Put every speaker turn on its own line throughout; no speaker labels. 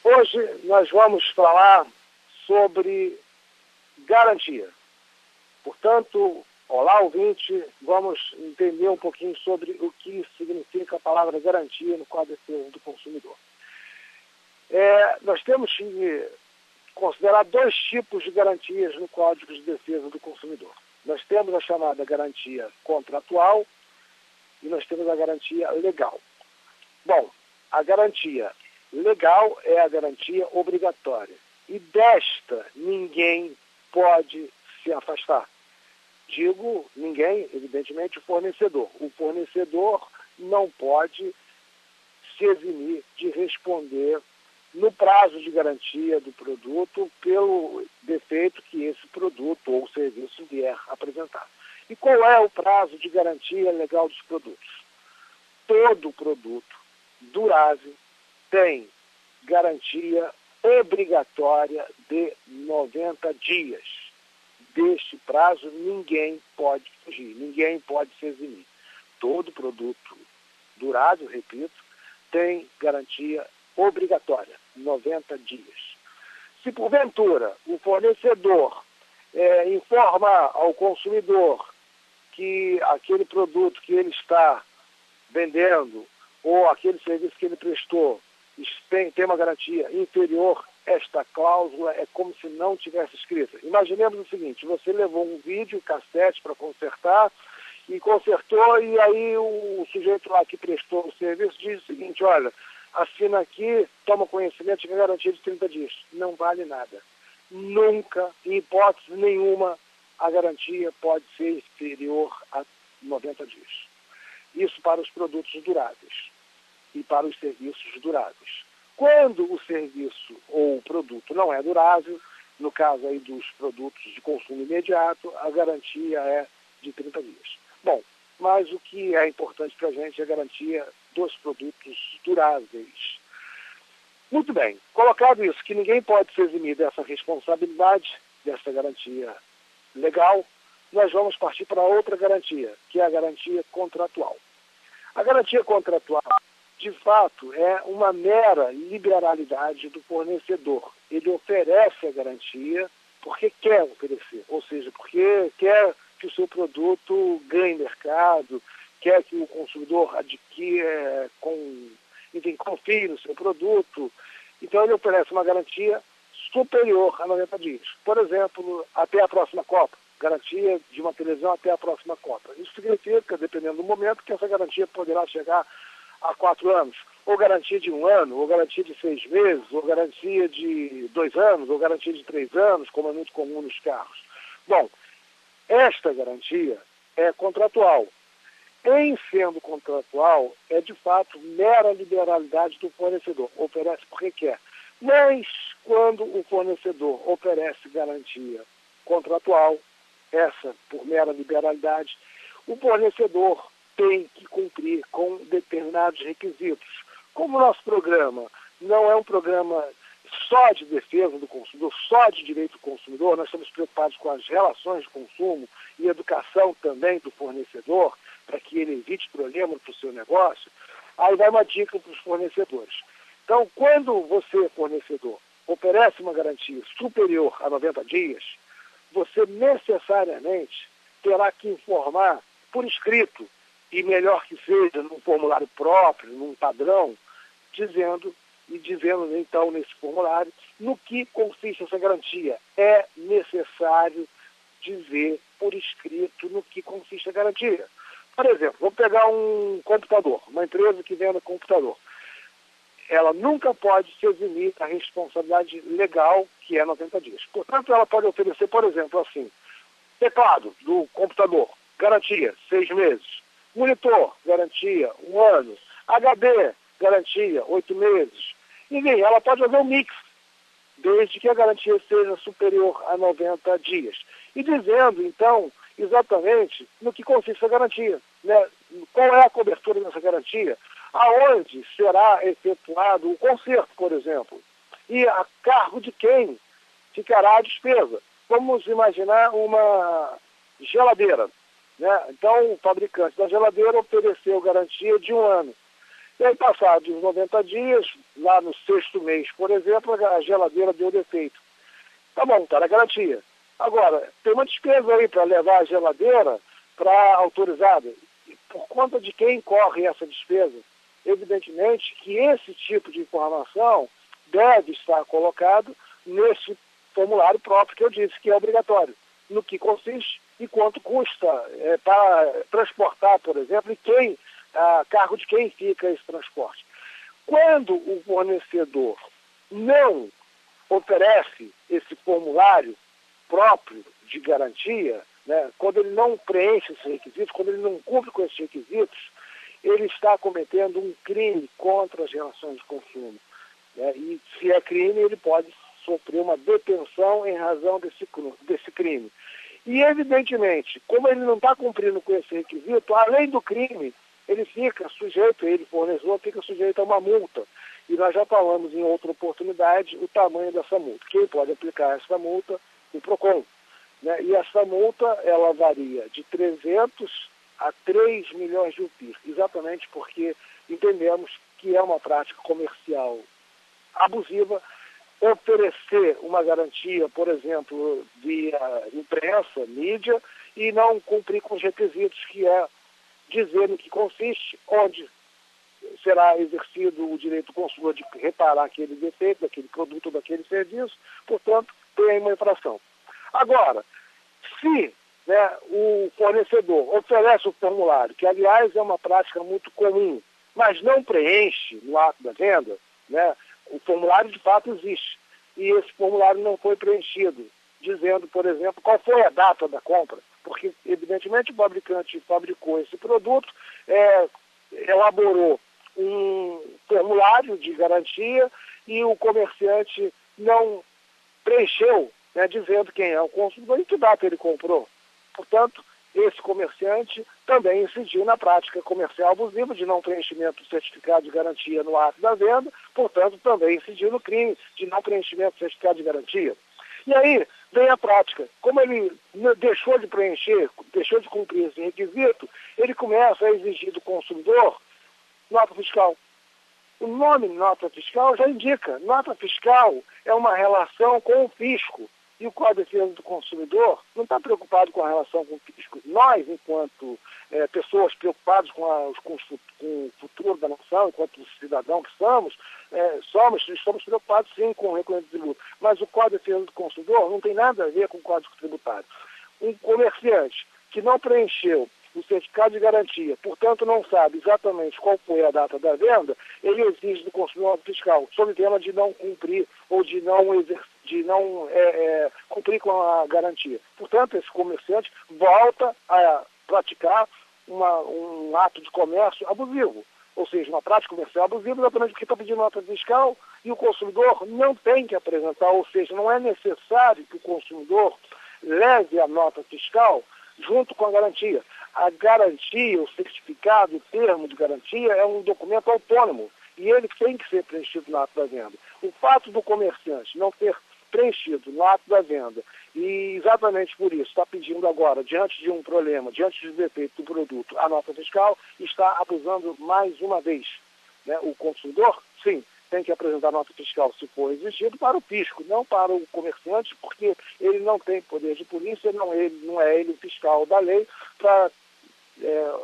Hoje nós vamos falar sobre garantia. Portanto, olá ouvinte, vamos entender um pouquinho sobre o que significa a palavra garantia no Código de Defesa do Consumidor. Nós temos que considerar dois tipos de garantias no Código de Defesa do Consumidor. Nós temos a chamada garantia contratual e nós temos a garantia legal. Bom, a garantia legal é a garantia obrigatória. E desta ninguém pode se afastar. Digo ninguém, evidentemente, o fornecedor. O fornecedor não pode se eximir de responder no prazo de garantia do produto pelo defeito que esse produto ou serviço vier apresentar. E qual é o prazo de garantia legal dos produtos? Todo produto durável tem garantia obrigatória de 90 dias. Deste prazo, ninguém pode fugir, ninguém pode se eximir. Todo produto durável, repito, tem garantia obrigatória, 90 dias. Se porventura o fornecedor informa ao consumidor que aquele produto que ele está vendendo ou aquele serviço que ele prestou tem uma garantia inferior, esta cláusula é como se não tivesse escrita. Imaginemos o seguinte: você levou um vídeo, cassete para consertar e consertou, e aí o sujeito lá que prestou o serviço diz o seguinte: olha, assina aqui, toma conhecimento de garantia de 30 dias. Não vale nada. Nunca, em hipótese nenhuma, a garantia pode ser inferior a 90 dias. Isso para os produtos duráveis e para os serviços duráveis. Quando o serviço ou o produto não é durável, no caso aí dos produtos de consumo imediato, a garantia é de 30 dias. Bom, mas o que é importante para a gente é a garantia dos produtos duráveis. Muito bem, colocado isso, que ninguém pode se eximir dessa responsabilidade, dessa garantia legal, nós vamos partir para outra garantia, que é a garantia contratual. A garantia contratual, de fato, é uma mera liberalidade do fornecedor. Ele oferece a garantia porque quer oferecer, ou seja, porque quer que o seu produto ganhe mercado, quer que o consumidor adquira, confie no seu produto. Então ele oferece uma garantia superior a 90 dias. Por exemplo, até a próxima Copa. Garantia de uma televisão até a próxima Copa. Isso significa, dependendo do momento, que essa garantia poderá chegar a 4 anos, ou garantia de 1 ano, ou garantia de 6 meses, ou garantia de 2 anos, ou garantia de 3 anos, como é muito comum nos carros. Bom, esta garantia é contratual. Em sendo contratual, é de fato mera liberalidade do fornecedor. Oferece porque quer. Mas quando o fornecedor oferece garantia contratual, essa por mera liberalidade, o fornecedor tem que cumprir com determinados requisitos. Como o nosso programa não é um programa só de defesa do consumidor, só de direito do consumidor, nós estamos preocupados com as relações de consumo e educação também do fornecedor, para que ele evite problema para o seu negócio, aí vai uma dica para os fornecedores. Então, quando você, fornecedor, oferece uma garantia superior a 90 dias, você necessariamente terá que informar por escrito, e melhor que seja num formulário próprio, num padrão, dizendo então nesse formulário no que consiste essa garantia. É necessário dizer por escrito no que consiste a garantia. Por exemplo, vou pegar um computador, uma empresa que venda computador. Ela nunca pode se eximir da responsabilidade legal, que é 90 dias. Portanto, ela pode oferecer, por exemplo, assim, teclado do computador, garantia, 6 meses. Monitor, garantia, 1 ano. HD, garantia, 8 meses. Enfim, ela pode fazer um mix, desde que a garantia seja superior a 90 dias. E dizendo, então, exatamente no que consiste a garantia, né? Qual é a cobertura dessa garantia, aonde será efetuado o conserto, por exemplo, e a cargo de quem ficará a despesa. Vamos imaginar uma geladeira, né? Então, o fabricante da geladeira ofereceu garantia de 1 ano. E aí, passados os 90 dias, lá no 6º mês, por exemplo, a geladeira deu defeito. Tá bom, está na garantia. Agora, tem uma despesa aí para levar a geladeira para autorizada. E por conta de quem corre essa despesa? Evidentemente que esse tipo de informação deve estar colocado nesse formulário próprio que eu disse, que é obrigatório. No que consiste e quanto custa para transportar, por exemplo, e a cargo de quem fica esse transporte. Quando o fornecedor não oferece esse formulário próprio de garantia, né, quando ele não preenche esses requisitos, quando ele não cumpre com esses requisitos, ele está cometendo um crime contra as relações de consumo. Né, e se é crime, ele pode sofrer uma detenção em razão desse crime. E, evidentemente, como ele não está cumprindo com esse requisito, além do crime, ele fica sujeito, ele, fornecedor, fica sujeito a uma multa. E nós já falamos em outra oportunidade o tamanho dessa multa. Quem pode aplicar essa multa? O PROCON. Né? E essa multa, ela varia de 300 a 3 milhões de UPIR, exatamente porque entendemos que é uma prática comercial abusiva. Oferecer uma garantia, por exemplo, via imprensa, mídia, e não cumprir com os requisitos, que é dizer no que consiste, onde será exercido o direito do consumidor de reparar aquele defeito, daquele produto, daquele serviço, portanto, tem uma infração. Agora, se o fornecedor oferece o formulário, que aliás é uma prática muito comum, mas não preenche no ato da venda, né, o formulário de fato existe, e esse formulário não foi preenchido, dizendo, por exemplo, qual foi a data da compra, porque, evidentemente, o fabricante fabricou esse produto, elaborou um formulário de garantia e o comerciante não preencheu, né, dizendo quem é o consumidor e que data ele comprou. Portanto, esse comerciante também incidiu na prática comercial abusiva de não preenchimento do certificado de garantia no ato da venda, portanto, também incidiu no crime de não preenchimento do certificado de garantia. E aí vem a prática. Como ele deixou de preencher, deixou de cumprir esse requisito, ele começa a exigir do consumidor nota fiscal. O nome nota fiscal já indica. Nota fiscal é uma relação com o fisco. E o Código de Defesa do Consumidor não está preocupado com a relação com o fisco. Nós, enquanto pessoas preocupadas com o futuro da nação, enquanto cidadão que somos, estamos preocupados sim com o recolhimento de tributo. Mas o Código de Defesa do Consumidor não tem nada a ver com o Código Tributário. Um comerciante que não preencheu o certificado de garantia, portanto não sabe exatamente qual foi a data da venda, ele exige do consumidor fiscal, sob pena de não cumprir ou de não cumprir com a garantia. Portanto, esse comerciante volta a praticar um ato de comércio abusivo, ou seja, uma prática comercial abusiva, exatamente porque está pedindo nota fiscal e o consumidor não tem que apresentar, ou seja, não é necessário que o consumidor leve a nota fiscal junto com a garantia. A garantia, o certificado, o termo de garantia é um documento autônomo e ele tem que ser preenchido no ato da venda. O fato do comerciante não ter preenchido no ato da venda e exatamente por isso está pedindo agora, diante de um problema, diante de defeito do produto, a nota fiscal, está abusando mais uma vez. Né? O consumidor, sim, tem que apresentar nota fiscal, se for exigido, para o fisco, não para o comerciante, porque ele não tem poder de polícia, não é ele o fiscal da lei para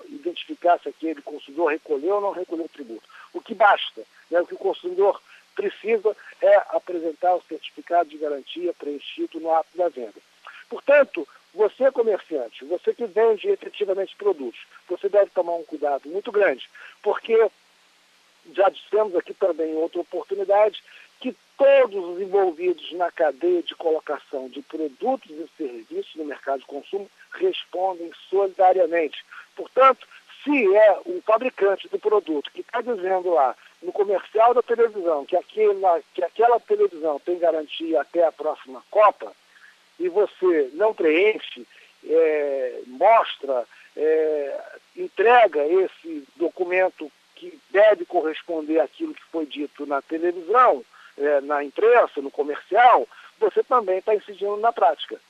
identificar se aquele consumidor recolheu ou não recolheu o tributo. O que basta, né, o que o consumidor precisa é apresentar o certificado de garantia preenchido no ato da venda. Portanto, você comerciante, você que vende efetivamente produtos, você deve tomar um cuidado muito grande, porque já dissemos aqui também em outra oportunidade que todos os envolvidos na cadeia de colocação de produtos e serviços no mercado de consumo respondem solidariamente. Portanto, se é o fabricante do produto que está dizendo lá no comercial da televisão que aquela televisão tem garantia até a próxima Copa e você não preenche, mostra, entrega esse documento que deve corresponder àquilo que foi dito na televisão, na imprensa, no comercial, você também está incidindo na prática.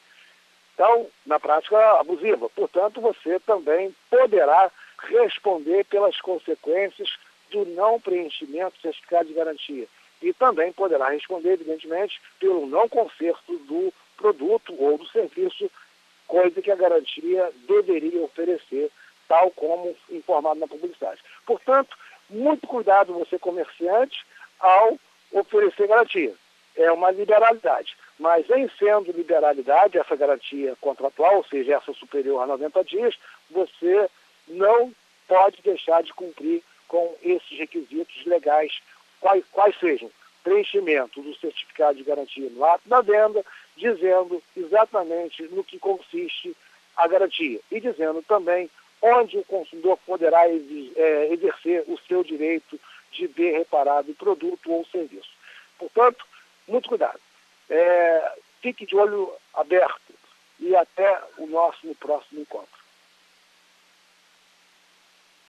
Então, na prática abusiva. Portanto, você também poderá responder pelas consequências do não preenchimento do certificado de garantia. E também poderá responder, evidentemente, pelo não conserto do produto ou do serviço, coisa que a garantia deveria oferecer, tal como informado na publicidade. Portanto, muito cuidado você, comerciante, ao oferecer garantia. É uma liberalidade. Mas, em sendo liberalidade, essa garantia contratual, ou seja, essa superior a 90 dias, você não pode deixar de cumprir com esses requisitos legais, quais sejam: preenchimento do certificado de garantia no ato da venda, dizendo exatamente no que consiste a garantia e dizendo também onde o consumidor poderá exercer o seu direito de ver reparado o produto ou serviço. Portanto, muito cuidado. Fique de olho aberto e até o nosso próximo encontro.